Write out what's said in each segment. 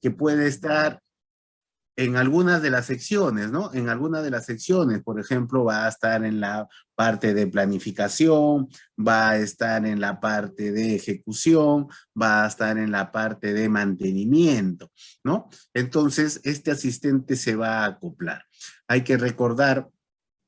que puede estar en algunas de las secciones, ¿no? En algunas de las secciones, por ejemplo, va a estar en la parte de planificación, va a estar en la parte de ejecución, va a estar en la parte de mantenimiento, ¿no? Entonces, este asistente se va a acoplar. Hay que recordar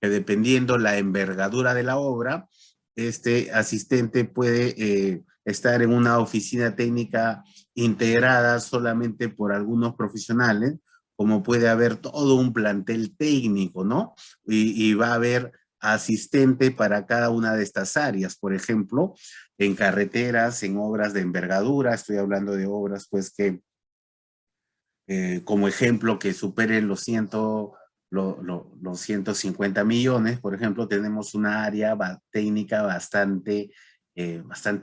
que dependiendo la envergadura de la obra, este asistente puede estar en una oficina técnica integrada solamente por algunos profesionales, como puede haber todo un plantel técnico, ¿no? Y va a haber asistente para cada una de estas áreas. Por ejemplo, en carreteras, en obras de envergadura, estoy hablando de obras pues que, como ejemplo, que superen los 150 millones, por ejemplo, tenemos una área técnica bastante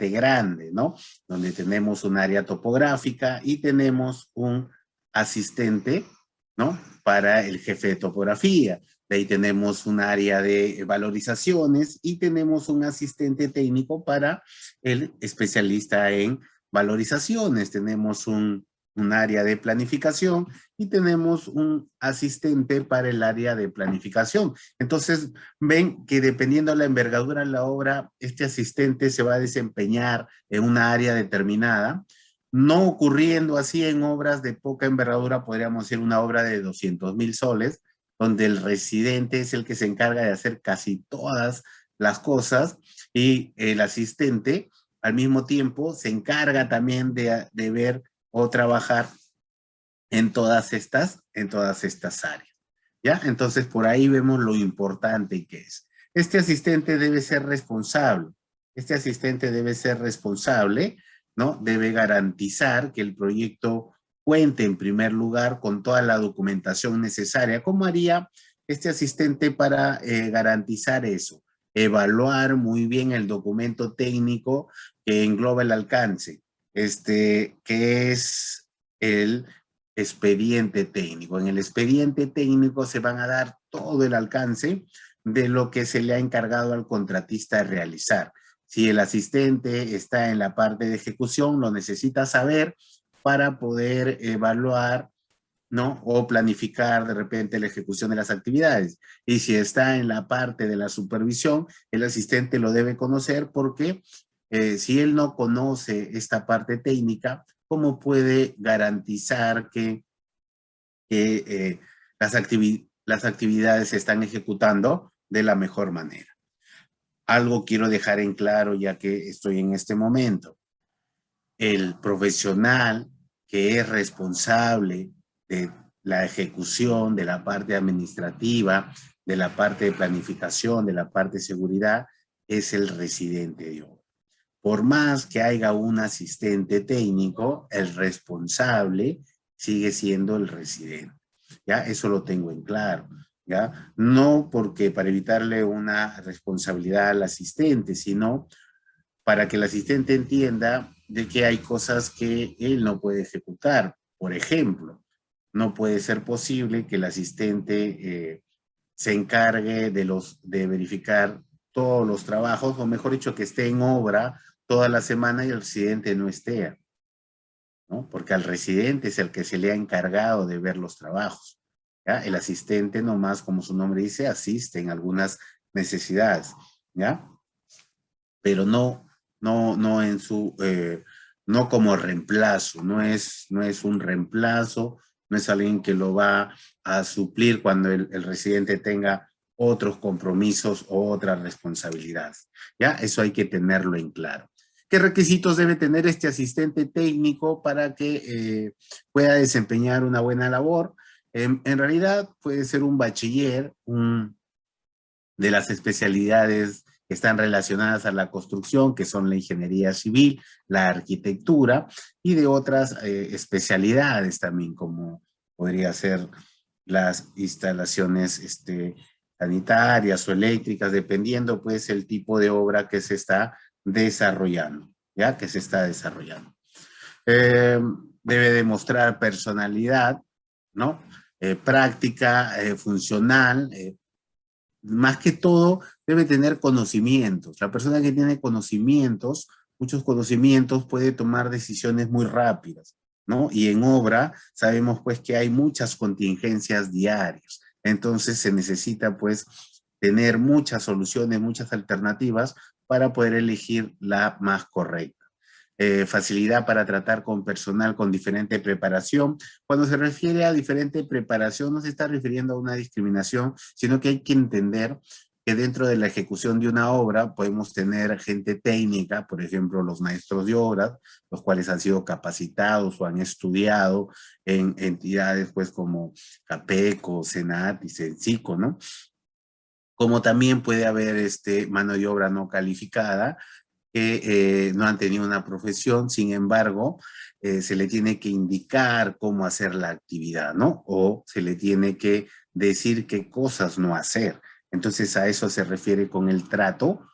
grande, ¿no? Donde tenemos un área topográfica y tenemos un asistente, ¿no? Para el jefe de topografía. De ahí tenemos un área de valorizaciones y tenemos un asistente técnico para el especialista en valorizaciones. Tenemos un área de planificación y tenemos un asistente para el área de planificación. Entonces, ven que dependiendo de la envergadura de la obra, este asistente se va a desempeñar en una área determinada, no ocurriendo así en obras de poca envergadura, podríamos decir una obra de 200,000 soles, donde el residente es el que se encarga de hacer casi todas las cosas y el asistente al mismo tiempo se encarga también de ver o trabajar en todas estas áreas. ¿Ya? Entonces, por ahí vemos lo importante que es. Este asistente debe ser responsable. Este asistente debe ser responsable, ¿no? Debe garantizar que el proyecto cuente en primer lugar con toda la documentación necesaria. ¿Cómo haría este asistente para garantizar eso? Evaluar muy bien el documento técnico que engloba el alcance, que es el expediente técnico. En el expediente técnico se van a dar todo el alcance de lo que se le ha encargado al contratista realizar. Si el asistente está en la parte de ejecución, lo necesita saber para poder evaluar, ¿no? O planificar de repente la ejecución de las actividades. Y si está en la parte de la supervisión, el asistente lo debe conocer porque si él no conoce esta parte técnica, ¿cómo puede garantizar que las actividades se están ejecutando de la mejor manera? Algo quiero dejar en claro ya que estoy en este momento. El profesional que es responsable de la ejecución, de la parte administrativa, de la parte de planificación, de la parte de seguridad, es el residente de obra. Por más que haya un asistente técnico, el responsable sigue siendo el residente. ¿Ya? Eso lo tengo en claro. ¿Ya? No porque para evitarle una responsabilidad al asistente, sino para que el asistente entienda de que hay cosas que él no puede ejecutar. Por ejemplo, no puede ser posible que el asistente se encargue de verificar todos los trabajos, o mejor dicho, que esté en obra toda la semana y el residente no esté, ¿no? Porque al residente es el que se le ha encargado de ver los trabajos. ¿Ya? El asistente nomás, como su nombre dice, asiste en algunas necesidades, ¿ya? Pero no como reemplazo, no es un reemplazo, no es alguien que lo va a suplir cuando el residente tenga otros compromisos o otras responsabilidades. ¿Ya? Eso hay que tenerlo en claro. ¿Qué requisitos debe tener este asistente técnico para que pueda desempeñar una buena labor? En realidad puede ser un bachiller, de las especialidades que están relacionadas a la construcción, que son la ingeniería civil, la arquitectura, y de otras especialidades también, como podría ser las instalaciones sanitarias o eléctricas, dependiendo pues el tipo de obra que se está desarrollando, ¿ya? Que se está desarrollando. Debe demostrar personalidad, ¿no? Práctica, funcional, más que todo, debe tener conocimientos. La persona que tiene conocimientos, muchos conocimientos, puede tomar decisiones muy rápidas. ¿no? Y en obra sabemos pues que hay muchas contingencias diarias. Entonces se necesita pues tener muchas soluciones, muchas alternativas para poder elegir la más correcta. Facilidad para tratar con personal con diferente preparación. Cuando se refiere a diferente preparación, no se está refiriendo a una discriminación, sino que hay que entender que dentro de la ejecución de una obra podemos tener gente técnica, por ejemplo, los maestros de obras, los cuales han sido capacitados o han estudiado en entidades pues como CAPECO, SENAT y CENCICO, ¿no? Como también puede haber mano de obra no calificada, que no han tenido una profesión, sin embargo, se le tiene que indicar cómo hacer la actividad, ¿no? O se le tiene que decir qué cosas no hacer. Entonces a eso se refiere con el trato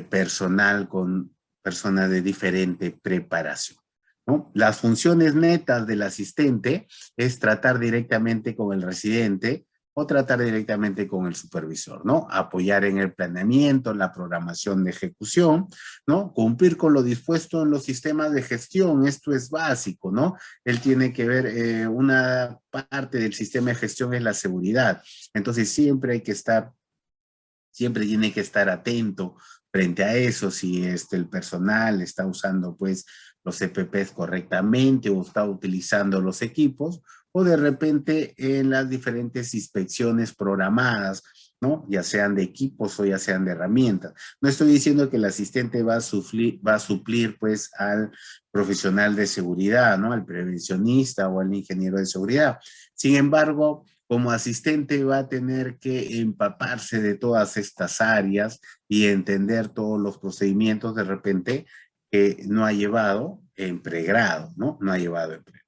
personal con personas de diferente preparación, ¿no? Las funciones netas del asistente es tratar directamente con el residente, o tratar directamente con el supervisor, ¿no? Apoyar en el planeamiento, la programación de ejecución, ¿no? Cumplir con lo dispuesto en los sistemas de gestión, esto es básico, ¿no? Él tiene que ver, una parte del sistema de gestión es la seguridad, entonces siempre tiene que estar atento frente a eso, si el personal está usando pues los EPPs correctamente o está utilizando los equipos, o de repente en las diferentes inspecciones programadas, ¿no? Ya sean de equipos o ya sean de herramientas. No estoy diciendo que el asistente va a suplir pues al profesional de seguridad, ¿no? Al prevencionista o al ingeniero de seguridad. Sin embargo, como asistente va a tener que empaparse de todas estas áreas y entender todos los procedimientos de repente que no ha llevado en pregrado, ¿no? No ha llevado en pregrado.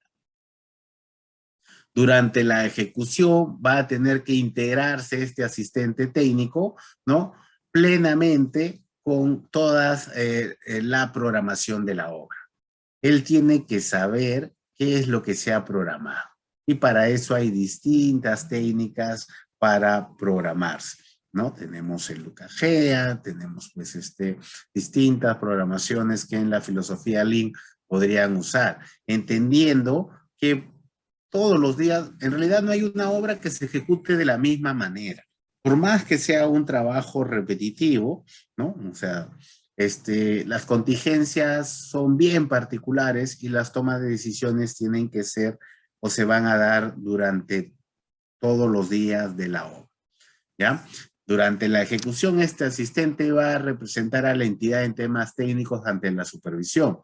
Durante la ejecución va a tener que integrarse este asistente técnico, ¿no? Plenamente con todas la programación de la obra. Él tiene que saber qué es lo que se ha programado. Y para eso hay distintas técnicas para programarse, ¿no? Tenemos el Lucagea, tenemos pues distintas programaciones que en la filosofía Lean podrían usar, entendiendo que todos los días, en realidad no hay una obra que se ejecute de la misma manera. Por más que sea un trabajo repetitivo, ¿no? O sea, las contingencias son bien particulares y las tomas de decisiones tienen que ser o se van a dar durante todos los días de la obra, ¿ya? Durante la ejecución, este asistente va a representar a la entidad en temas técnicos ante la supervisión.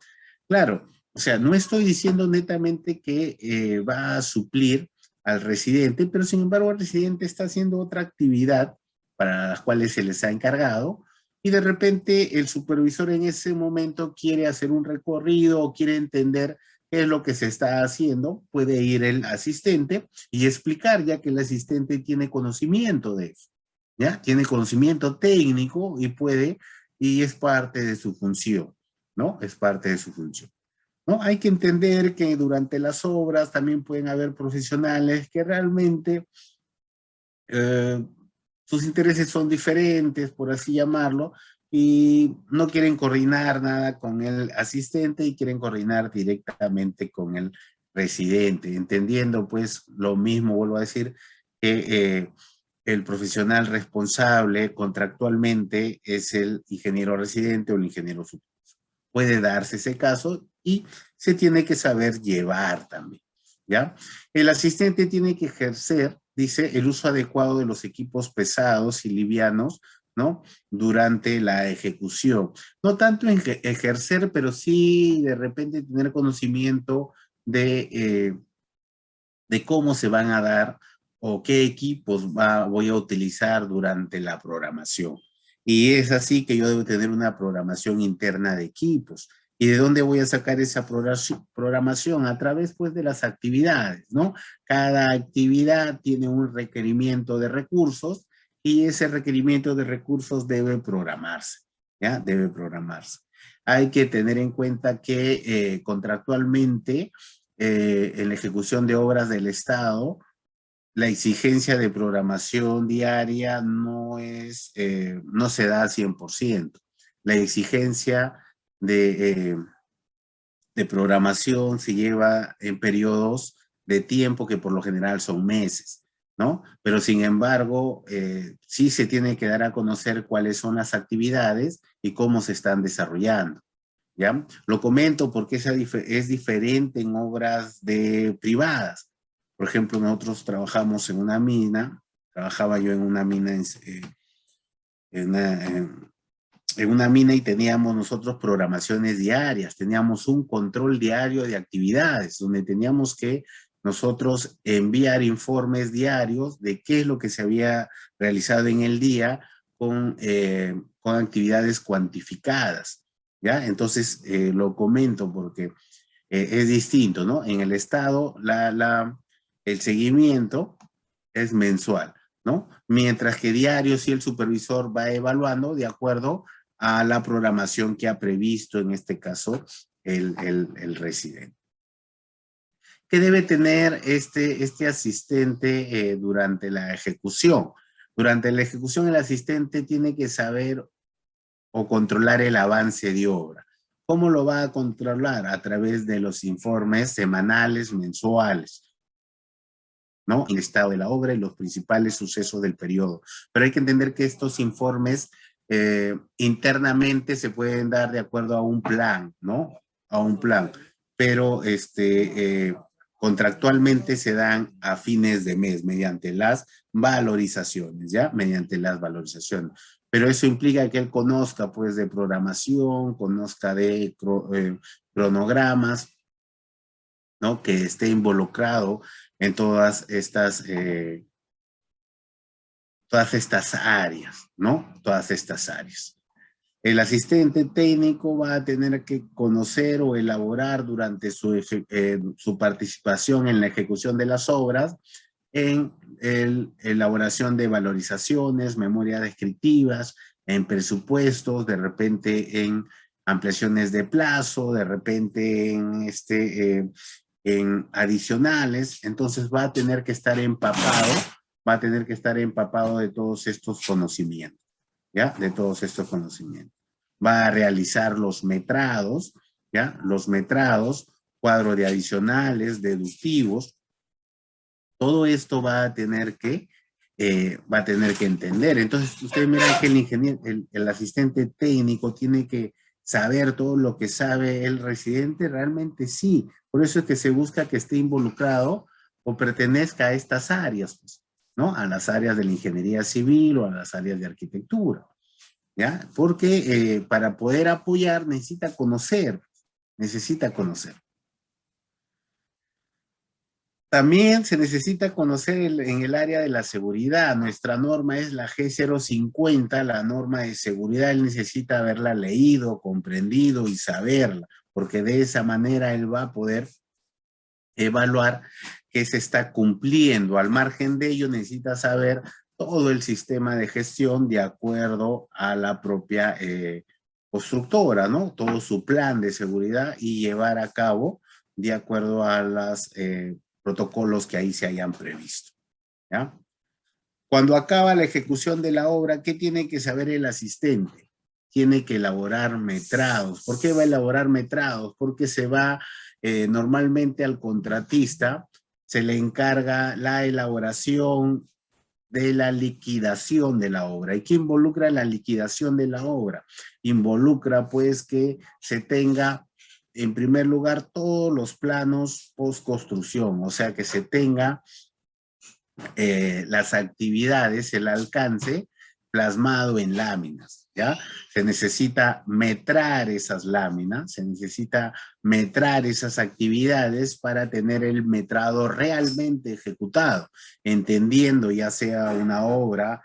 Claro, o sea, no estoy diciendo netamente que va a suplir al residente, pero sin embargo el residente está haciendo otra actividad para las cuales se les ha encargado y de repente el supervisor en ese momento quiere hacer un recorrido o quiere entender qué es lo que se está haciendo, puede ir el asistente y explicar, ya que el asistente tiene conocimiento de eso, ¿ya? Tiene conocimiento técnico y puede, y es parte de su función, ¿no? Es parte de su función, ¿no? Hay que entender que durante las obras también pueden haber profesionales que realmente eh, sus intereses son diferentes, por así llamarlo, y no quieren coordinar nada con el asistente y quieren coordinar directamente con el residente, entendiendo pues lo mismo, vuelvo a decir, que el profesional responsable contractualmente es el ingeniero residente o el ingeniero supervisor. Puede darse ese caso y se tiene que saber llevar también, ¿ya? El asistente tiene que ejercer, dice, el uso adecuado de los equipos pesados y livianos, ¿no? Durante la ejecución. No tanto en ejercer, pero sí de repente tener conocimiento de cómo se van a dar o qué equipos voy a utilizar durante la programación. Y es así que yo debo tener una programación interna de equipos. ¿Y de dónde voy a sacar esa programación? A través, pues, de las actividades, ¿no? Cada actividad tiene un requerimiento de recursos y ese requerimiento de recursos debe programarse, ¿ya? Debe programarse. Hay que tener en cuenta que contractualmente en la ejecución de obras del Estado, la exigencia de programación diaria no se da al 100%. La exigencia de de programación se lleva en periodos de tiempo que por lo general son meses, ¿no? Pero sin embargo, sí se tiene que dar a conocer cuáles son las actividades y cómo se están desarrollando, ¿ya? Lo comento porque es diferente en obras privadas. Por ejemplo, nosotros trabajamos en una mina, trabajaba yo en una mina en una, en una mina y teníamos nosotros programaciones diarias, teníamos un control diario de actividades, donde teníamos que nosotros enviar informes diarios de qué es lo que se había realizado en el día con actividades cuantificadas, ¿ya? Entonces, lo comento porque es distinto, ¿no? En el Estado, el seguimiento es mensual, ¿no? Mientras que diario, si el supervisor va evaluando de acuerdo a la programación que ha previsto, en este caso, el residente. ¿Qué debe tener este asistente durante la ejecución? Durante la ejecución, el asistente tiene que saber o controlar el avance de obra. ¿Cómo lo va a controlar? A través de los informes semanales, mensuales, ¿no? El estado de la obra y los principales sucesos del periodo. Pero hay que entender que estos informes internamente se pueden dar de acuerdo a un plan, ¿no? A un plan. Pero contractualmente se dan a fines de mes mediante las valorizaciones, ¿ya? Mediante las valorizaciones. Pero eso implica que él conozca, pues, de programación, conozca de cronogramas, ¿no? Que esté involucrado en todas estas áreas, ¿no? Todas estas áreas. El asistente técnico va a tener que conocer o elaborar durante su participación en la ejecución de las obras en elaboración de valorizaciones, memorias descriptivas, en presupuestos, de repente en ampliaciones de plazo, de repente en adicionales. Entonces va a tener que estar empapado, de todos estos conocimientos, ¿ya? De todos estos conocimientos. Va a realizar los metrados, ¿ya? Los metrados, cuadro de adicionales, deductivos. Todo esto va a tener que entender. Entonces, ustedes miran que el ingeniero, el asistente técnico tiene que saber todo lo que sabe el residente, realmente sí. Por eso es que se busca que esté involucrado o pertenezca a estas áreas, pues, ¿no? A las áreas de la ingeniería civil o a las áreas de arquitectura, ¿ya? Porque para poder apoyar necesita conocer. También se necesita conocer en el área de la seguridad. Nuestra norma es la G050, la norma de seguridad. Él necesita haberla leído, comprendido y saberla, porque de esa manera él va a poder evaluar que se está cumpliendo. Al margen de ello, necesita saber todo el sistema de gestión de acuerdo a la propia constructora, ¿no? Todo su plan de seguridad y llevar a cabo de acuerdo a las protocolos que ahí se hayan previsto, ¿ya? Cuando acaba la ejecución de la obra, ¿qué tiene que saber el asistente? Tiene que elaborar metrados. ¿Por qué va a elaborar metrados? Porque se va normalmente al contratista, se le encarga la elaboración de la liquidación de la obra. ¿Y qué involucra la liquidación de la obra? Involucra pues que se tenga en primer lugar todos los planos post construcción, o sea que se tenga las actividades, el alcance plasmado en láminas, ¿ya? Se necesita metrar esas láminas, se necesita metrar esas actividades para tener el metrado realmente ejecutado, entendiendo ya sea una obra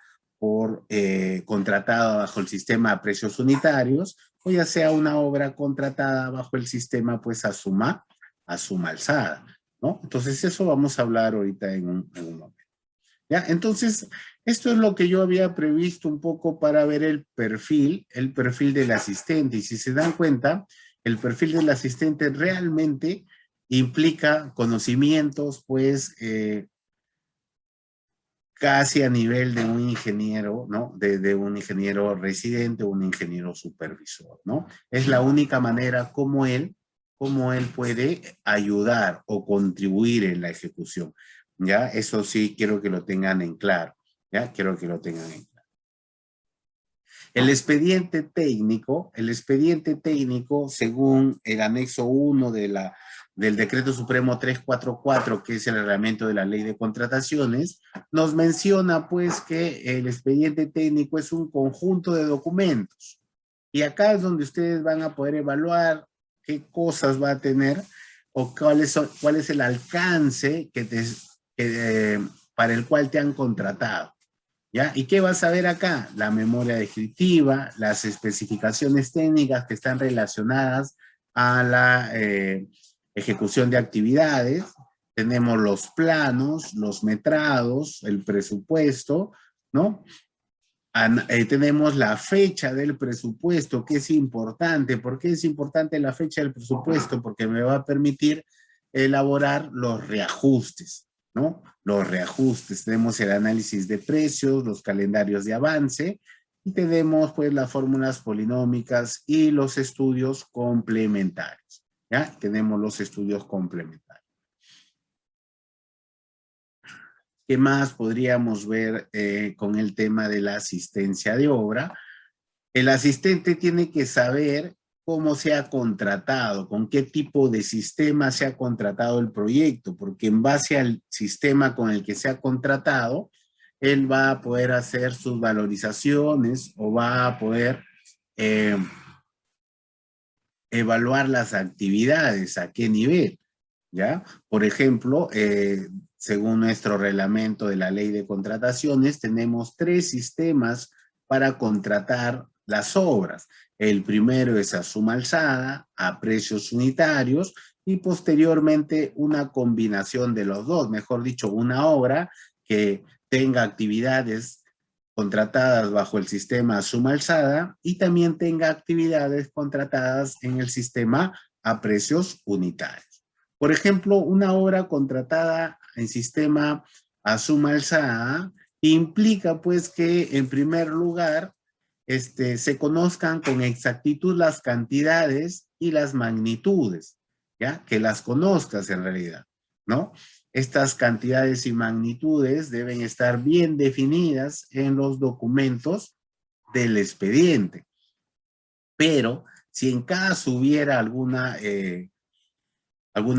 contratada bajo el sistema de precios unitarios o ya sea una obra contratada bajo el sistema pues a suma alzada, ¿no? Entonces eso vamos a hablar ahorita en un momento. ¿Ya? Entonces, esto es lo que yo había previsto un poco para ver el perfil del asistente. Y si se dan cuenta, el perfil del asistente realmente implica conocimientos, pues, casi a nivel de un ingeniero, ¿no? De un ingeniero residente o un ingeniero supervisor, ¿no? Es la única manera como él cómo él puede ayudar o contribuir en la ejecución. ¿Ya? Eso sí quiero que lo tengan en claro. ¿Ya? Quiero que lo tengan en claro. El expediente técnico, según el anexo 1 del Decreto Supremo 344, que es el reglamento de la Ley de Contrataciones, nos menciona pues que el expediente técnico es un conjunto de documentos. Y acá es donde ustedes van a poder evaluar qué cosas va a tener o cuál es el alcance para el cual te han contratado. ¿Ya? ¿Y qué vas a ver acá? La memoria descriptiva, las especificaciones técnicas que están relacionadas a la ejecución de actividades. Tenemos los planos, los metrados, el presupuesto, ¿no? Tenemos la fecha del presupuesto, que es importante. ¿Por qué es importante la fecha del presupuesto? Porque me va a permitir elaborar los reajustes, ¿no? Los reajustes. Tenemos el análisis de precios, los calendarios de avance y tenemos pues las fórmulas polinómicas y los estudios complementarios, ¿ya? Tenemos los estudios complementarios. ¿Qué más podríamos ver con el tema de la asistencia de obra? El asistente tiene que saber cómo se ha contratado, con qué tipo de sistema se ha contratado el proyecto, porque en base al sistema con el que se ha contratado, él va a poder hacer sus valorizaciones o va a poder evaluar las actividades, a qué nivel, ¿ya? Por ejemplo, según nuestro reglamento de la Ley de Contrataciones, tenemos 3 sistemas para contratar las obras. El primero es a suma alzada, a precios unitarios y posteriormente una combinación de los dos, mejor dicho, una obra que tenga actividades contratadas bajo el sistema a suma alzada y también tenga actividades contratadas en el sistema a precios unitarios. Por ejemplo, una obra contratada en sistema a suma alzada implica pues que en primer lugar se conozcan con exactitud las cantidades y las magnitudes, ¿ya? Que las conozcas en realidad, ¿no? Estas cantidades y magnitudes deben estar bien definidas en los documentos del expediente. Pero si en caso hubiera alguna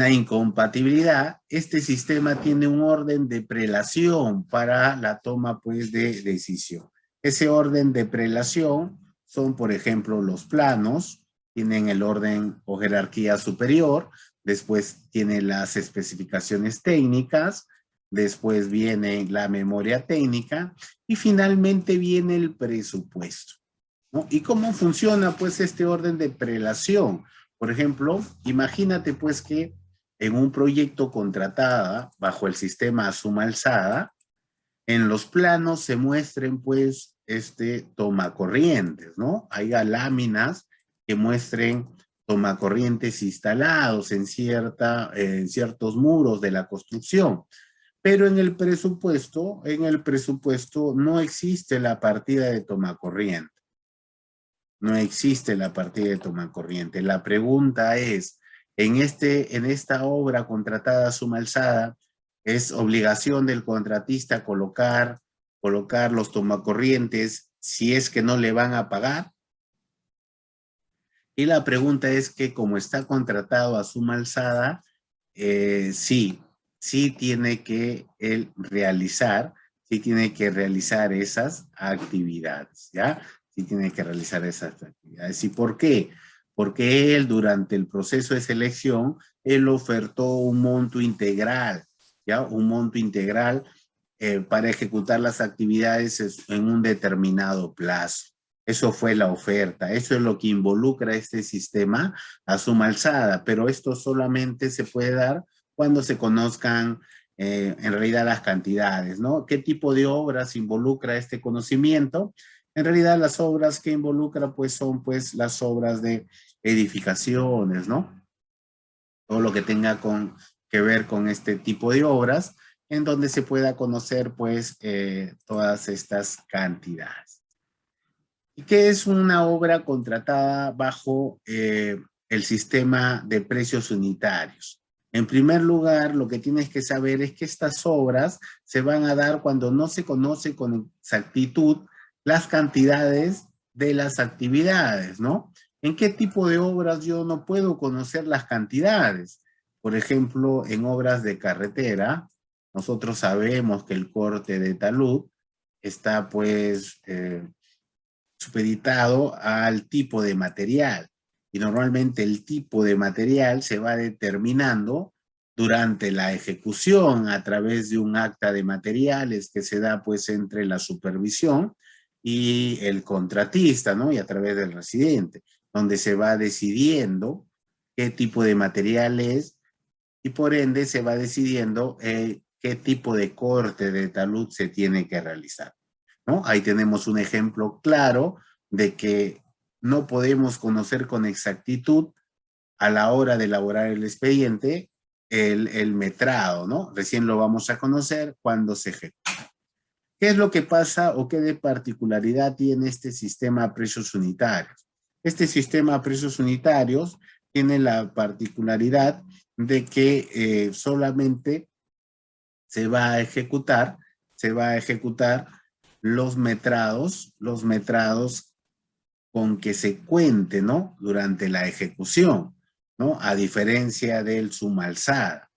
incompatibilidad, este sistema tiene un orden de prelación para la toma pues de decisión. Ese orden de prelación son, por ejemplo, los planos, tienen el orden o jerarquía superior, después tiene las especificaciones técnicas, después viene la memoria técnica y finalmente viene el presupuesto, ¿no? ¿Y cómo funciona pues este orden de prelación? Por ejemplo, imagínate pues que en un proyecto contratada bajo el sistema a suma alzada, en los planos se muestren pues tomacorrientes, ¿no? Haya láminas que muestren tomacorrientes instalados en ciertos muros de la construcción. Pero en el presupuesto no existe la partida de tomacorriente. No existe la partida de tomacorriente. La pregunta es, en esta obra contratada a suma alzada, ¿es obligación del contratista colocar los tomacorrientes si es que no le van a pagar? Y la pregunta es que como está contratado a suma alzada, sí tiene que realizar esas actividades, ¿ya? Sí tiene que realizar esas actividades. ¿Y por qué? Porque él durante el proceso de selección, él ofertó un monto integral, ¿ya? Un monto integral para ejecutar las actividades en un determinado plazo. Eso fue la oferta, eso es lo que involucra este sistema a suma alzada, pero esto solamente se puede dar cuando se conozcan en realidad las cantidades, ¿no? ¿Qué tipo de obras involucra este conocimiento? En realidad las obras que involucra pues son pues las obras de edificaciones, ¿no? Todo lo que tenga que ver con este tipo de obras en donde se pueda conocer pues todas estas cantidades. ¿Y qué es una obra contratada bajo el sistema de precios unitarios. En primer lugar, lo que tienes que saber es que estas obras se van a dar cuando no se conoce con exactitud las cantidades de las actividades, ¿no? ¿En qué tipo de obras yo no puedo conocer las cantidades? Por ejemplo, en obras de carretera, nosotros sabemos que el corte de talud está pues supeditado al tipo de material. Y normalmente el tipo de material se va determinando durante la ejecución a través de un acta de materiales que se da pues entre la supervisión y el contratista, ¿no? Y a través del residente, donde se va decidiendo qué tipo de material es y por ende se va decidiendo qué tipo de corte de talud se tiene que realizar, ¿no? Ahí tenemos un ejemplo claro de que no podemos conocer con exactitud a la hora de elaborar el expediente el metrado, ¿no? Recién lo vamos a conocer cuando se ejecuta. ¿Qué es lo que pasa o qué de particularidad tiene este sistema a precios unitarios? Este sistema a precios unitarios tiene la particularidad de que solamente se va a ejecutar los metrados con que se cuente, ¿no? Durante la ejecución, ¿no? A diferencia del sumalzada.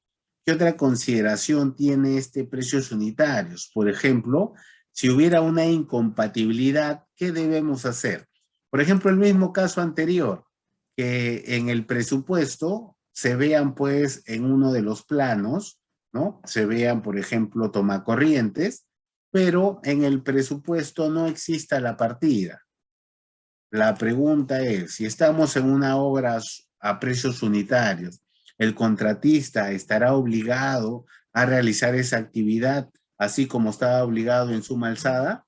¿Qué otra consideración tiene este precios unitarios? Por ejemplo, si hubiera una incompatibilidad, ¿qué debemos hacer? Por ejemplo, el mismo caso anterior, que en el presupuesto se vean pues en uno de los planos, ¿no? Se vean, por ejemplo, tomacorrientes, pero en el presupuesto no exista la partida. La pregunta es, si estamos en una obra a precios unitarios, ¿el contratista estará obligado a realizar esa actividad así como estaba obligado en suma alzada?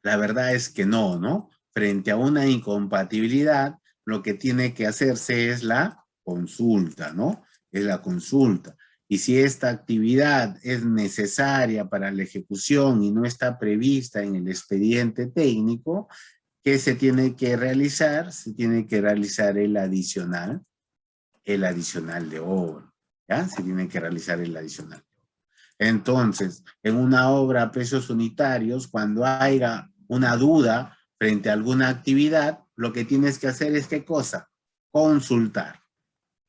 La verdad es que no, ¿no? Frente a una incompatibilidad, lo que tiene que hacerse es la consulta, ¿no? Es la consulta. Y si esta actividad es necesaria para la ejecución y no está prevista en el expediente técnico, ¿qué se tiene que realizar? Se tiene que realizar el adicional de obra, ¿ya? Se tiene que realizar el adicional. Entonces, en una obra a precios unitarios, cuando haya una duda frente a alguna actividad, lo que tienes que hacer es ¿qué cosa? Consultar.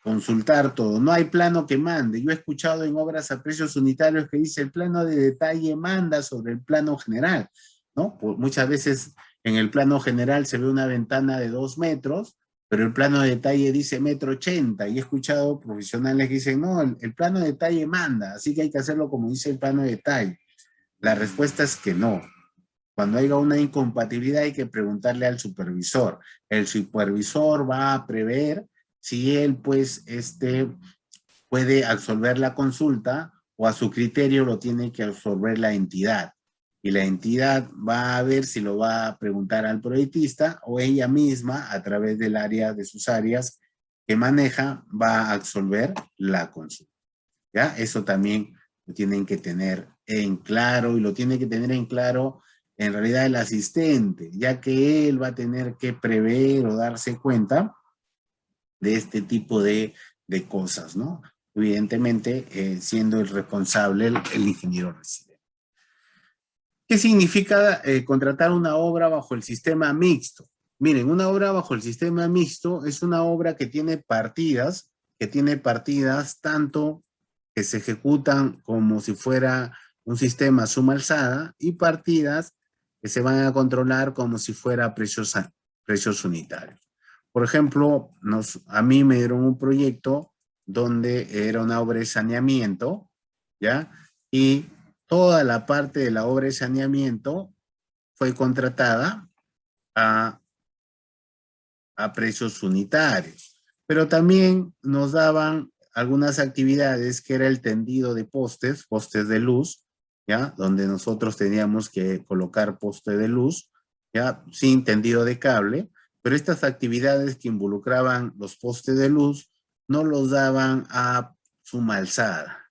Consultar todo. No hay plano que mande. Yo he escuchado en obras a precios unitarios que dice el plano de detalle manda sobre el plano general, ¿no? Muchas veces en el plano general se ve una ventana de 2 metros, pero el plano de detalle dice 1,80 m, y he escuchado profesionales que dicen, no, el plano de detalle manda, así que hay que hacerlo como dice el plano de detalle. La respuesta es que no. Cuando haya una incompatibilidad hay que preguntarle al supervisor. El supervisor va a prever si él pues puede absolver la consulta o a su criterio lo tiene que absolver la entidad. Y la entidad va a ver si lo va a preguntar al proyectista o ella misma a través del área de sus áreas que maneja va a absolver la consulta. ¿Ya? Eso también lo tienen que tener en claro y lo tiene que tener en claro en realidad el asistente, ya que él va a tener que prever o darse cuenta de este tipo de cosas, ¿no? Evidentemente, siendo el responsable el ingeniero residente. ¿Qué significa contratar una obra bajo el sistema mixto? Miren, una obra bajo el sistema mixto es una obra que tiene partidas tanto que se ejecutan como si fuera un sistema suma alzada y partidas que se van a controlar como si fuera precios unitarios. Por ejemplo, a mí me dieron un proyecto donde era una obra de saneamiento, ¿ya? Y toda la parte de la obra de saneamiento fue contratada a precios unitarios. Pero también nos daban algunas actividades que era el tendido de postes de luz, ¿ya? Donde nosotros teníamos que colocar poste de luz, ¿ya? Sin tendido de cable, pero estas actividades que involucraban los postes de luz no los daban a suma alzada.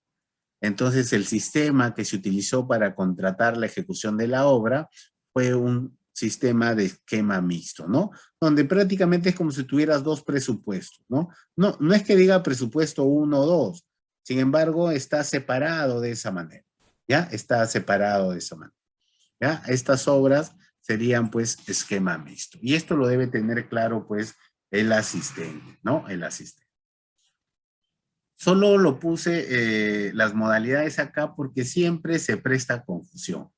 Entonces el sistema que se utilizó para contratar la ejecución de la obra fue un sistema de esquema mixto, ¿no? Donde prácticamente es como si tuvieras dos presupuestos, ¿no? No es que diga presupuesto 1 o 2, sin embargo, está separado de esa manera, ¿ya? Está separado de esa manera, ¿ya? Estas obras serían, pues, esquema mixto. Y esto lo debe tener claro, pues, el asistente, ¿no? El asistente. Solo lo puse las modalidades acá porque siempre se presta confusión.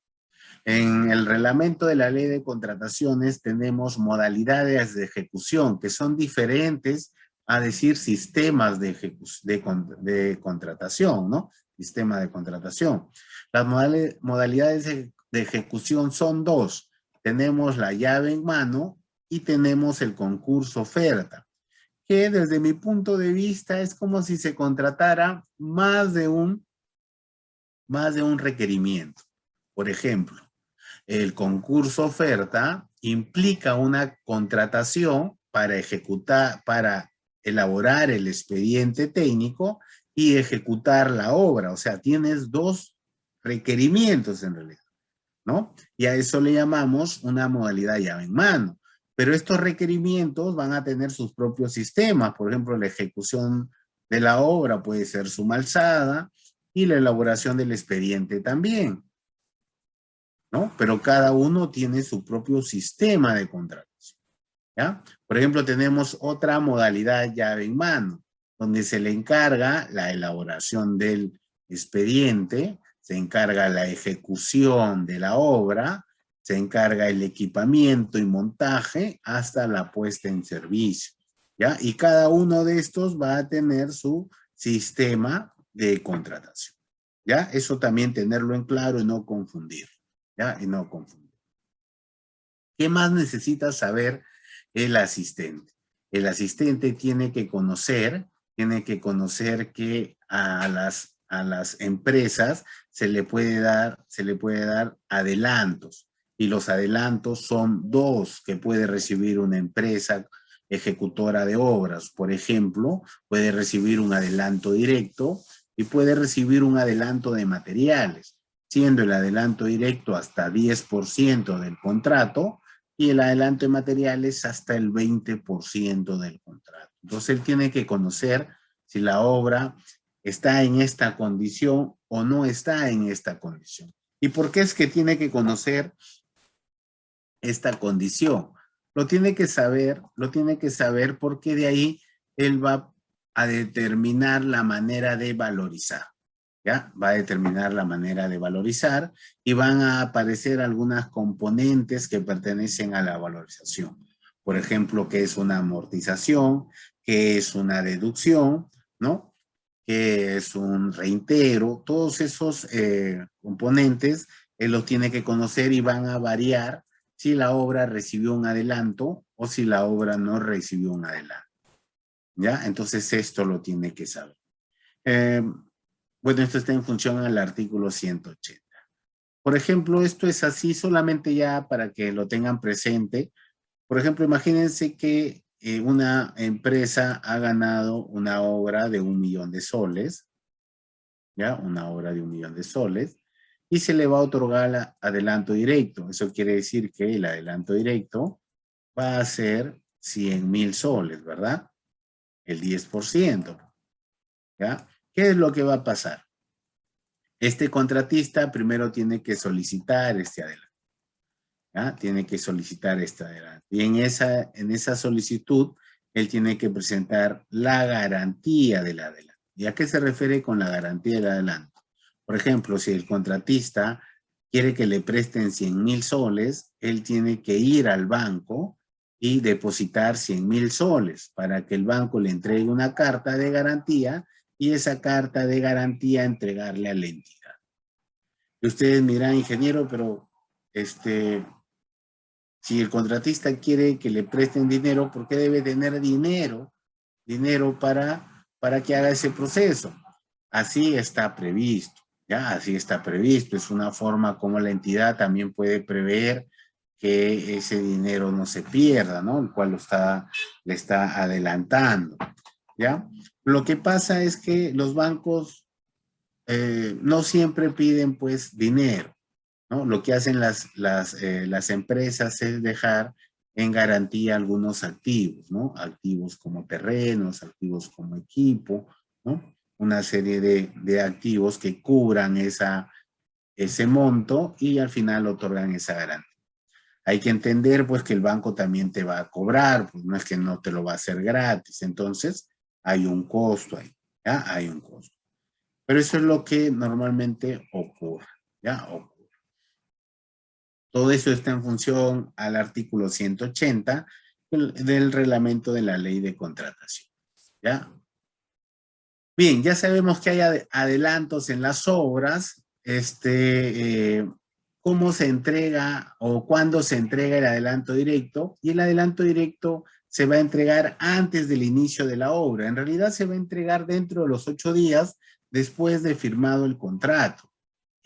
En el reglamento de la ley de contrataciones tenemos modalidades de ejecución que son diferentes a decir sistemas de contratación, ¿no? Sistema de contratación. Las modalidades de ejecución son dos. Tenemos la llave en mano y tenemos el concurso oferta, que desde mi punto de vista es como si se contratara más de un requerimiento. Por ejemplo, el concurso oferta implica una contratación para elaborar el expediente técnico y ejecutar la obra. O sea, tienes dos requerimientos en realidad, ¿no? Y a eso le llamamos una modalidad llave en mano. Pero estos requerimientos van a tener sus propios sistemas. Por ejemplo, la ejecución de la obra puede ser suma alzada y la elaboración del expediente también, ¿no? Pero cada uno tiene su propio sistema de contratación, ¿ya? Por ejemplo, tenemos otra modalidad llave en mano, donde se le encarga la elaboración del expediente, se encarga la ejecución de la obra, se encarga el equipamiento y montaje hasta la puesta en servicio, ¿ya? Y cada uno de estos va a tener su sistema de contratación, ¿ya? Eso también tenerlo en claro y no confundir, ¿ya? Y no confundir. ¿Qué más necesita saber el asistente? El asistente tiene que conocer que a las empresas se le puede dar adelantos. Y los adelantos son dos que puede recibir una empresa ejecutora de obras. Por ejemplo, puede recibir un adelanto directo y puede recibir un adelanto de materiales, siendo el adelanto directo hasta 10% del contrato y el adelanto de materiales hasta el 20% del contrato. Entonces él tiene que conocer si la obra está en esta condición o no está en esta condición. ¿Y por qué es que tiene que conocer esta condición? Lo tiene que saber porque de ahí él va a determinar la manera de valorizar. ¿Ya? Va a determinar la manera de valorizar y van a aparecer algunas componentes que pertenecen a la valorización. Por ejemplo, qué es una amortización, qué es una deducción, ¿no? Qué es un reintegro. Todos esos componentes él los tiene que conocer y van a variar si la obra recibió un adelanto o si la obra no recibió un adelanto. ¿Ya? Entonces esto lo tiene que saber. Bueno, esto está en función al artículo 180. Por ejemplo, esto es así solamente ya para que lo tengan presente. Por ejemplo, imagínense que una empresa ha ganado una obra de 1 millón de soles, ¿ya? Una obra de 1 millón de soles, y se le va a otorgar adelanto directo. Eso quiere decir que el adelanto directo va a ser 100,000 soles, ¿verdad? El 10%, ¿ya? ¿Qué es lo que va a pasar? Este contratista primero tiene que solicitar este adelanto, ¿ya? Tiene que solicitar este adelanto. Y en esa solicitud, él tiene que presentar la garantía del adelanto. ¿Y a qué se refiere con la garantía del adelanto? Por ejemplo, si el contratista quiere que le presten 100,000 soles, él tiene que ir al banco y depositar 100,000 soles para que el banco le entregue una carta de garantía y esa carta de garantía entregarle a la entidad. Y ustedes miran, ingeniero, pero si el contratista quiere que le presten dinero, ¿por qué debe tener dinero para que haga ese proceso? Así está previsto, ¿ya? Así está previsto. Es una forma como la entidad también puede prever que ese dinero no se pierda, ¿no? El cual le está adelantando, ¿ya? Lo que pasa es que los bancos no siempre piden, pues, dinero, ¿no? Lo que hacen las empresas es dejar en garantía algunos activos, ¿no? Activos como terrenos, activos como equipo, ¿no? Una serie de activos que cubran ese monto y al final otorgan esa garantía. Hay que entender pues que el banco también te va a cobrar, pues no es que no te lo va a hacer gratis, entonces hay un costo ahí, ¿ya? Hay un costo. Pero eso es lo que normalmente ocurre, ¿ya? Ocurre. Todo eso está en función al artículo 180 del reglamento de la ley de contratación, ¿ya? Bien, ya sabemos que hay adelantos en las obras, cómo se entrega o cuándo se entrega el adelanto directo, y el adelanto directo se va a entregar antes del inicio de la obra. En realidad se va a entregar dentro de los 8 días después de firmado el contrato.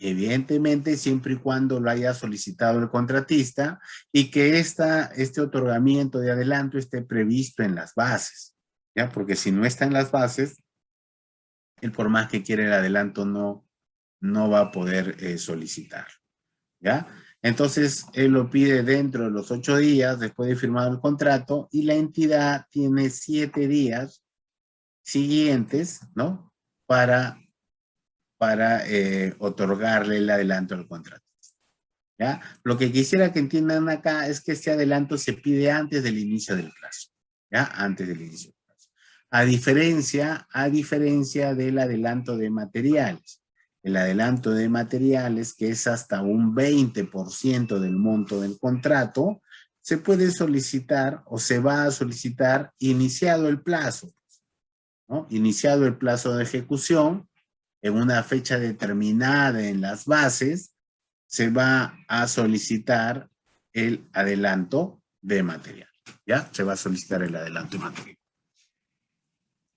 Evidentemente, siempre y cuando lo haya solicitado el contratista y que este otorgamiento de adelanto esté previsto en las bases, ¿ya? Porque si no está en las bases, él por más que quiera el adelanto no va a poder solicitar, ¿ya? Entonces, él lo pide dentro de los 8 días después de firmado el contrato y la entidad tiene 7 días siguientes, ¿no? Para otorgarle el adelanto al contrato, ¿ya? Lo que quisiera que entiendan acá es que este adelanto se pide antes del inicio del plazo, ¿ya? Antes del inicio del plazo. A diferencia del adelanto de materiales. El adelanto de materiales, que es hasta un 20% del monto del contrato, se puede solicitar o se va a solicitar iniciado el plazo, ¿no? Iniciado el plazo de ejecución, en una fecha determinada en las bases, se va a solicitar el adelanto de material, ¿ya? Se va a solicitar el adelanto de material.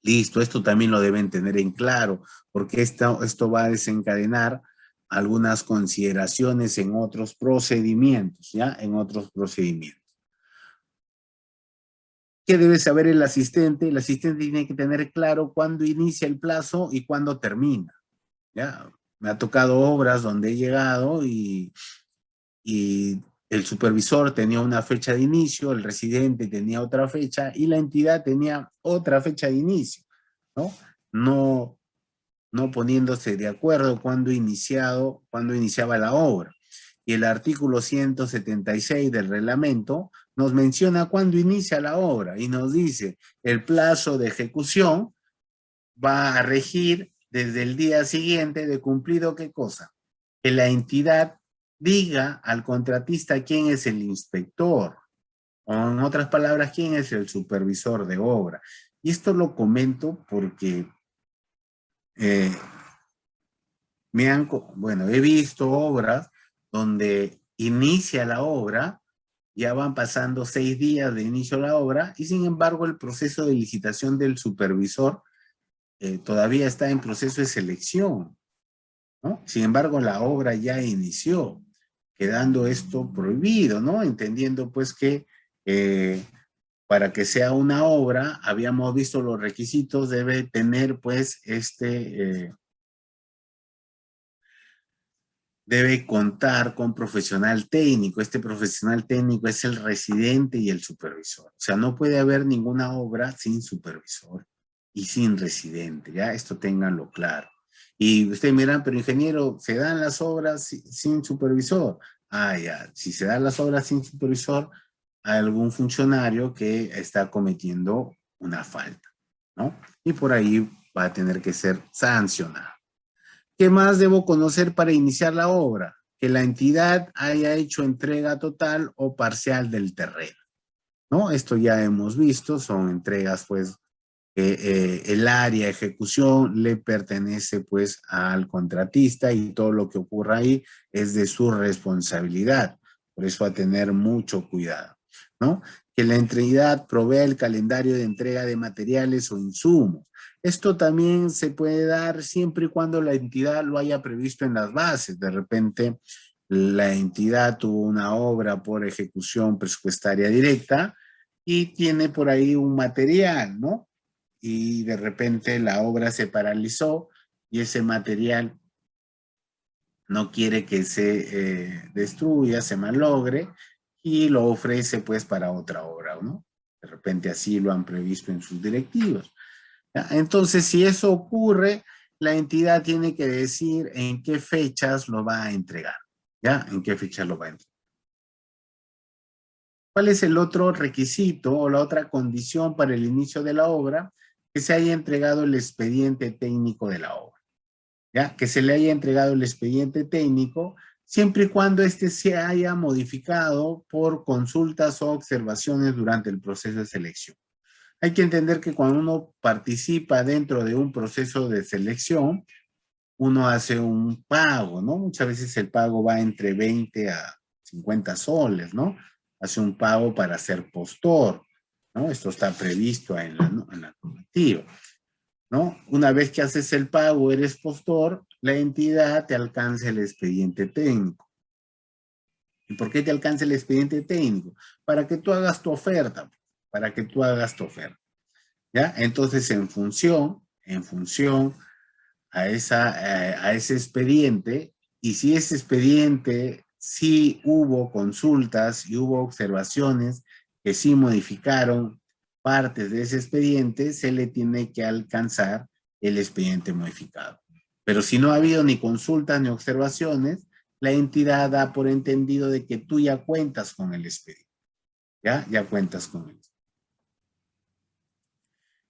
Listo, esto también lo deben tener en claro, porque esto va a desencadenar algunas consideraciones en otros procedimientos, ¿ya? En otros procedimientos. ¿Qué debe saber el asistente? El asistente tiene que tener claro cuándo inicia el plazo y cuándo termina, ¿ya? Me ha tocado obras donde he llegado y el supervisor tenía una fecha de inicio, el residente tenía otra fecha y la entidad tenía otra fecha de inicio, ¿no? No, no poniéndose de acuerdo cuando iniciaba la obra. Y el artículo 176 del reglamento nos menciona cuándo inicia la obra y nos dice el plazo de ejecución va a regir desde el día siguiente de cumplido ¿qué cosa? Que la entidad diga al contratista quién es el inspector, o en otras palabras, quién es el supervisor de obra. Y esto lo comento porque eh, he visto obras donde inicia la obra, ya van pasando 6 días de inicio de la obra, y sin embargo el proceso de licitación del supervisor todavía está en proceso de selección, ¿no? Sin embargo, la obra ya inició, quedando esto prohibido, ¿no? Entendiendo pues que para que sea una obra, habíamos visto los requisitos, debe tener pues debe contar con profesional técnico. Este profesional técnico es el residente y el supervisor. O sea, no puede haber ninguna obra sin supervisor y sin residente, ¿ya? Esto ténganlo claro. Y ustedes miran, pero ingeniero, ¿se dan las obras sin supervisor? Ah, ya, si se dan las obras sin supervisor, hay algún funcionario que está cometiendo una falta, ¿no? Y por ahí va a tener que ser sancionado. ¿Qué más debo conocer para iniciar la obra? Que la entidad haya hecho entrega total o parcial del terreno, ¿no? Esto ya hemos visto, son entregas pues el área de ejecución le pertenece pues al contratista y todo lo que ocurra ahí es de su responsabilidad. Por eso a tener mucho cuidado, ¿no? Que la entidad provea el calendario de entrega de materiales o insumos. Esto también se puede dar siempre y cuando la entidad lo haya previsto en las bases. De repente la entidad tuvo una obra por ejecución presupuestaria directa y tiene por ahí un material, ¿no? Y de repente la obra se paralizó y ese material no quiere que se destruya, se malogre, y lo ofrece pues para otra obra, ¿no? De repente así lo han previsto en sus directivas. ¿Ya? Entonces, si eso ocurre, la entidad tiene que decir en qué fechas lo va a entregar, ¿ya? En qué fechas lo va a entregar. ¿Cuál es el otro requisito o la otra condición para el inicio de la obra? Que se haya entregado el expediente técnico de la obra, ¿ya? Que se le haya entregado el expediente técnico siempre y cuando éste se haya modificado por consultas o observaciones durante el proceso de selección. Hay que entender que cuando uno participa dentro de un proceso de selección, uno hace un pago, ¿no? Muchas veces el pago va entre 20 a 50 soles, ¿no? Hace un pago para ser postor, ¿no? Esto está previsto en la normativa, ¿no? Una vez que haces el pago, eres postor, la entidad te alcanza el expediente técnico. ¿Y por qué te alcanza el expediente técnico? Para que tú hagas tu oferta, para que tú hagas tu oferta, ¿ya? Entonces, en función a ese expediente, y si ese expediente sí hubo consultas y hubo observaciones que sí modificaron partes de ese expediente, se le tiene que alcanzar el expediente modificado. Pero si no ha habido ni consultas ni observaciones, la entidad da por entendido de que tú ya cuentas con el expediente. Ya cuentas con él.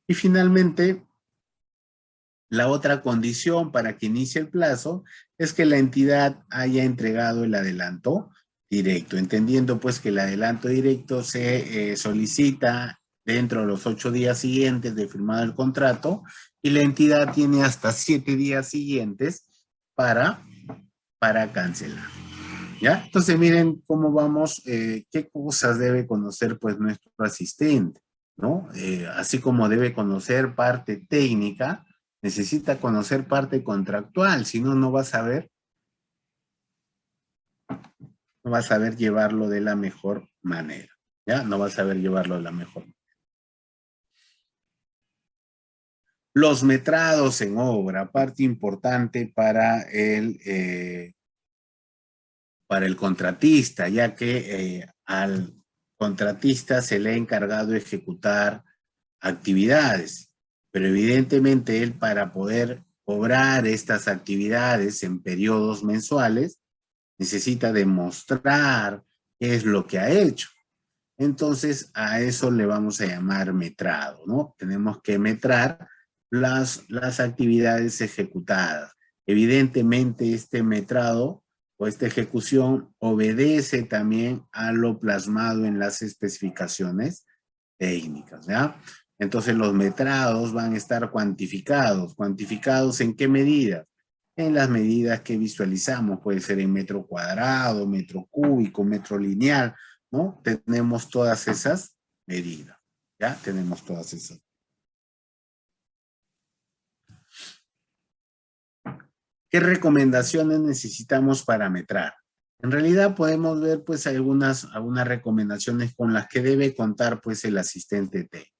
Y finalmente, la otra condición para que inicie el plazo es que la entidad haya entregado el adelanto directo, entendiendo pues que el adelanto directo se solicita dentro de los 8 días siguientes de firmado el contrato y la entidad tiene hasta 7 días siguientes para cancelar. ¿Ya? Entonces miren cómo vamos, qué cosas debe conocer pues nuestro asistente, ¿no? Así como debe conocer parte técnica, necesita conocer parte contractual, si no, no va a saber llevarlo de la mejor manera, ¿ya? No va a saber llevarlo de la mejor manera. Los metrados en obra, parte importante para el contratista, ya que al contratista se le ha encargado ejecutar actividades, pero evidentemente él para poder cobrar estas actividades en periodos mensuales necesita demostrar qué es lo que ha hecho. Entonces a eso le vamos a llamar metrado, ¿no? Tenemos que metrar las actividades ejecutadas. Evidentemente este metrado o esta ejecución obedece también a lo plasmado en las especificaciones técnicas, ¿ya? Entonces los metrados van a estar cuantificados. ¿Cuantificados en qué medida? En las medidas que visualizamos, puede ser en metro cuadrado, metro cúbico, metro lineal, ¿no? Tenemos todas esas medidas, ¿ya? Tenemos todas esas. ¿Qué recomendaciones necesitamos para metrar? En realidad podemos ver pues algunas recomendaciones con las que debe contar pues el asistente técnico.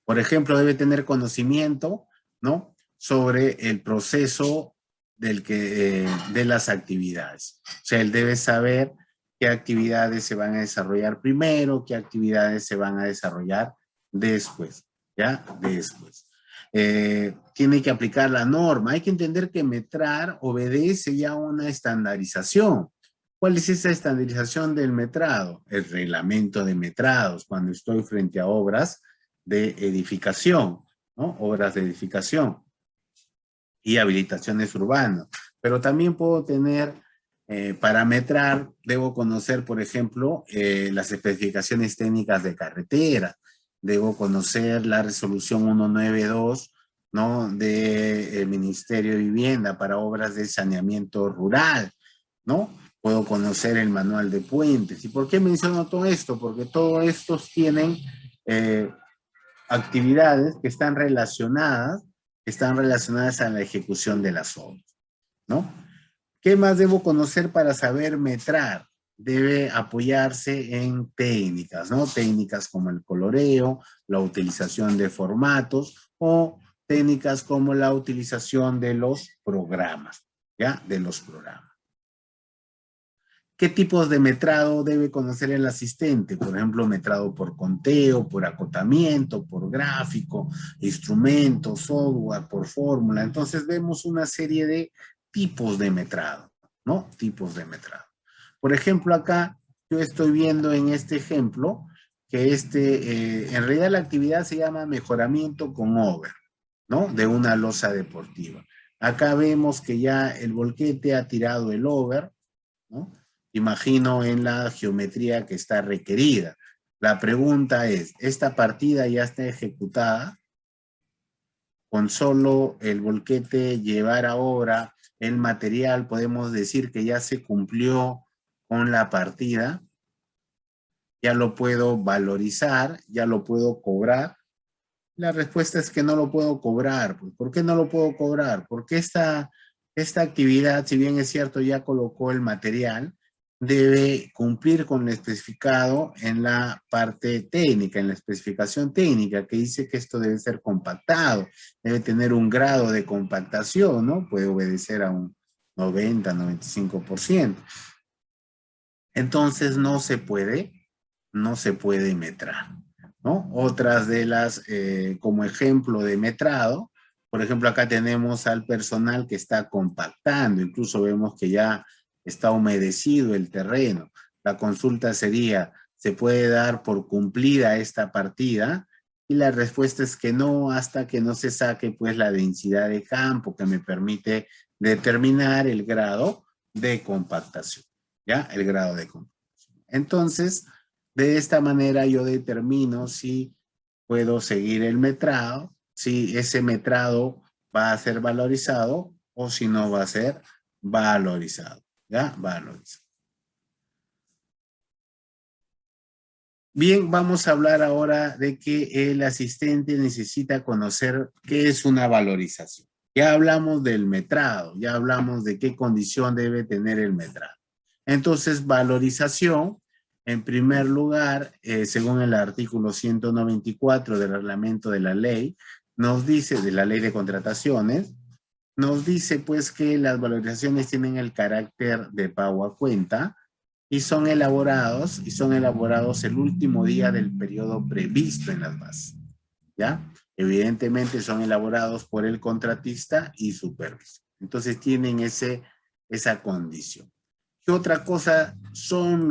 Por ejemplo, debe tener conocimiento, ¿no? Sobre el proceso de las actividades. O sea, él debe saber qué actividades se van a desarrollar primero, qué actividades se van a desarrollar después, ¿ya? Después. Tiene que aplicar la norma. Hay que entender que metrar obedece ya a una estandarización. ¿Cuál es esa estandarización del metrado? El reglamento de metrados, cuando estoy frente a obras de edificación, ¿no? Obras de edificación y habilitaciones urbanas. Pero también puedo tener, para metrar, debo conocer, por ejemplo, las especificaciones técnicas de carretera. Debo conocer la resolución 192, ¿no? Del Ministerio de Vivienda para obras de saneamiento rural, ¿no? Puedo conocer el manual de puentes. ¿Y por qué menciono todo esto? Porque todos estos tienen actividades que están relacionadas a la ejecución de las obras, ¿no? ¿Qué más debo conocer para saber metrar? Debe apoyarse en técnicas, ¿no? Técnicas como el coloreo, la utilización de formatos o técnicas como la utilización de los programas, ¿ya? De los programas. ¿Qué tipos de metrado debe conocer el asistente? Por ejemplo, metrado por conteo, por acotamiento, por gráfico, instrumento, software, por fórmula. Entonces vemos una serie de tipos de metrado, ¿no? Tipos de metrado. Por ejemplo, acá yo estoy viendo en este ejemplo que en realidad la actividad se llama mejoramiento con over, ¿no? De una losa deportiva. Acá vemos que ya el volquete ha tirado el over, ¿no? Imagino en la geometría que está requerida. La pregunta es, ¿esta partida ya está ejecutada? Con solo el volquete llevar ahora el material, podemos decir que ya se cumplió con la partida, ya lo puedo valorizar, ya lo puedo cobrar. La respuesta es que no lo puedo cobrar. ¿Por qué no lo puedo cobrar? Porque esta actividad, si bien es cierto, ya colocó el material, debe cumplir con lo especificado en la parte técnica, en la especificación técnica, que dice que esto debe ser compactado, debe tener un grado de compactación, ¿no? Puede obedecer a un 90, 95%. Entonces no se puede metrar, ¿no? Otras de las, como ejemplo de metrado, por ejemplo, acá tenemos al personal que está compactando, incluso vemos que ya está humedecido el terreno. La consulta sería, ¿se puede dar por cumplida esta partida? Y la respuesta es que no, hasta que no se saque pues la densidad de campo que me permite determinar el grado de compactación, ¿ya? El grado de compactación. Entonces, de esta manera yo determino si puedo seguir el metrado, si ese metrado va a ser valorizado o si no va a ser valorizado. ¿Ya? Valorizado. Bien, vamos a hablar ahora de que el asistente necesita conocer qué es una valorización. Ya hablamos del metrado, ya hablamos de qué condición debe tener el metrado. Entonces, valorización, en primer lugar, según el artículo 194 del reglamento de la ley, nos dice, de la ley de contrataciones, nos dice pues que las valorizaciones tienen el carácter de pago a cuenta, y son elaborados el último día del periodo previsto en las bases, ¿ya? Evidentemente son elaborados por el contratista y supervisor. Entonces tienen esa condición. ¿Qué otra cosa son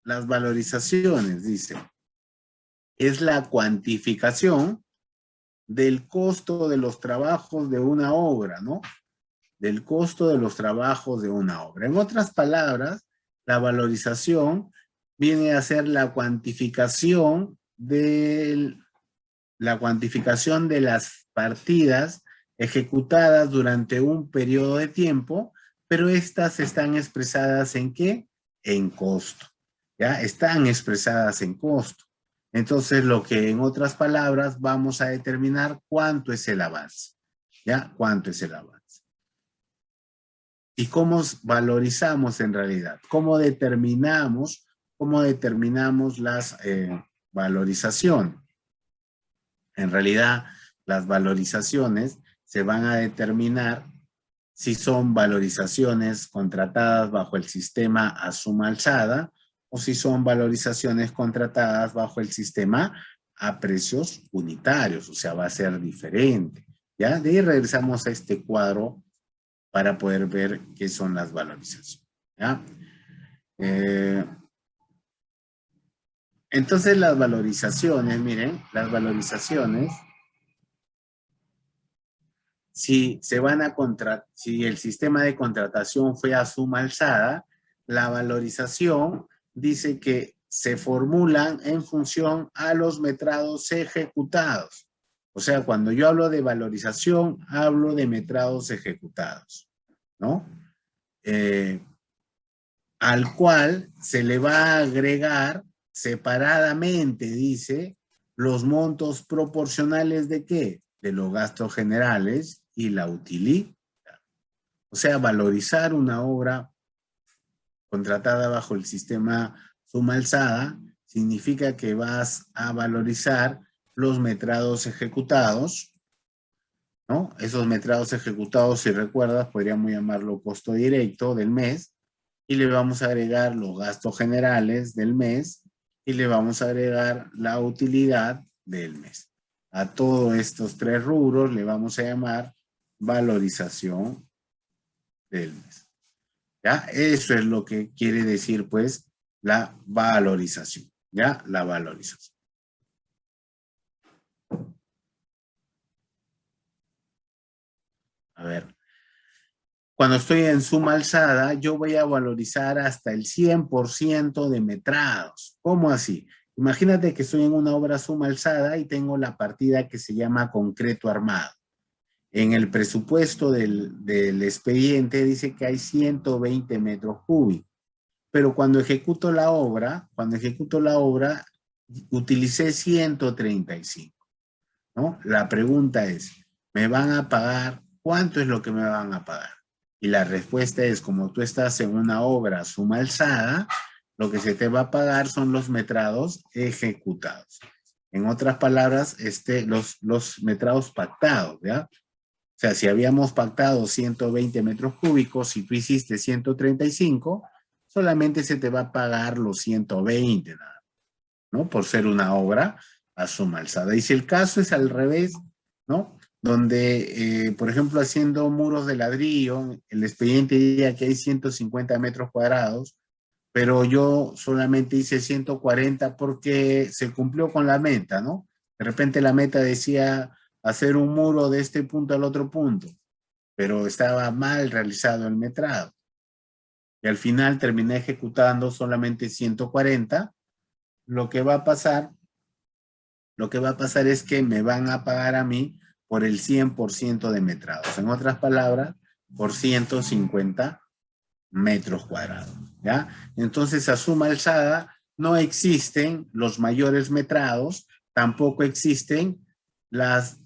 las valorizaciones? Dice, es la cuantificación del costo de los trabajos de una obra, ¿no? Del costo de los trabajos de una obra. En otras palabras, la valorización viene a ser la cuantificación de las partidas ejecutadas durante un periodo de tiempo, pero estas están expresadas ¿en qué? En costo, ¿ya? Están expresadas en costo. Entonces, lo que en otras palabras vamos a determinar cuánto es el avance, ¿ya? ¿Cuánto es el avance? ¿Y cómo valorizamos en realidad? ¿Cómo determinamos las valorizaciones? En realidad, las valorizaciones se van a determinar si son valorizaciones contratadas bajo el sistema a suma alzada o si son valorizaciones contratadas bajo el sistema a precios unitarios, o sea, va a ser diferente. ¿Ya? De ahí regresamos a este cuadro para poder ver qué son las valorizaciones. ¿Ya? Entonces las valorizaciones, miren, las valorizaciones, si el sistema de contratación fue a suma alzada, la valorización dice que se formulan en función a los metrados ejecutados. O sea, cuando yo hablo de valorización, hablo de metrados ejecutados, ¿no? Al cual se le va a agregar separadamente, dice, los montos proporcionales de ¿qué? De los gastos generales y la utilidad. O sea, valorizar una obra contratada bajo el sistema suma alzada significa que vas a valorizar los metrados ejecutados, ¿no? Esos metrados ejecutados, si recuerdas, podríamos llamarlo costo directo del mes, y le vamos a agregar los gastos generales del mes y le vamos a agregar la utilidad del mes. A todos estos tres rubros le vamos a llamar valorización del mes. ¿Ya? Eso es lo que quiere decir, pues, la valorización. ¿Ya? La valorización. A ver. Cuando estoy en suma alzada, yo voy a valorizar hasta el 100% de metrados. ¿Cómo así? Imagínate que estoy en una obra suma alzada y tengo la partida que se llama concreto armado. En el presupuesto del expediente dice que hay 120 metros cúbicos. Pero cuando ejecuto la obra, utilicé 135, ¿no? La pregunta es, ¿me van a pagar? ¿Cuánto es lo que me van a pagar? Y la respuesta es, como tú estás en una obra suma alzada, lo que se te va a pagar son los metrados ejecutados. En otras palabras, los metrados pactados, ¿ya? O sea, si habíamos pactado 120 metros cúbicos, si tú hiciste 135, solamente se te va a pagar los 120, ¿no? Por ser una obra a suma alzada. Y si el caso es al revés, ¿no? Donde, por ejemplo, haciendo muros de ladrillo, el expediente diría que hay 150 metros cuadrados, pero yo solamente hice 140 porque se cumplió con la meta, ¿no? De repente la meta decía hacer un muro de este punto al otro punto, pero estaba mal realizado el metrado. Y al final terminé ejecutando solamente 140. Lo que va a pasar es que me van a pagar a mí por el 100% de metrados. En otras palabras, por 150 metros cuadrados, ¿ya? Entonces, a suma alzada no existen los mayores metrados, tampoco existen los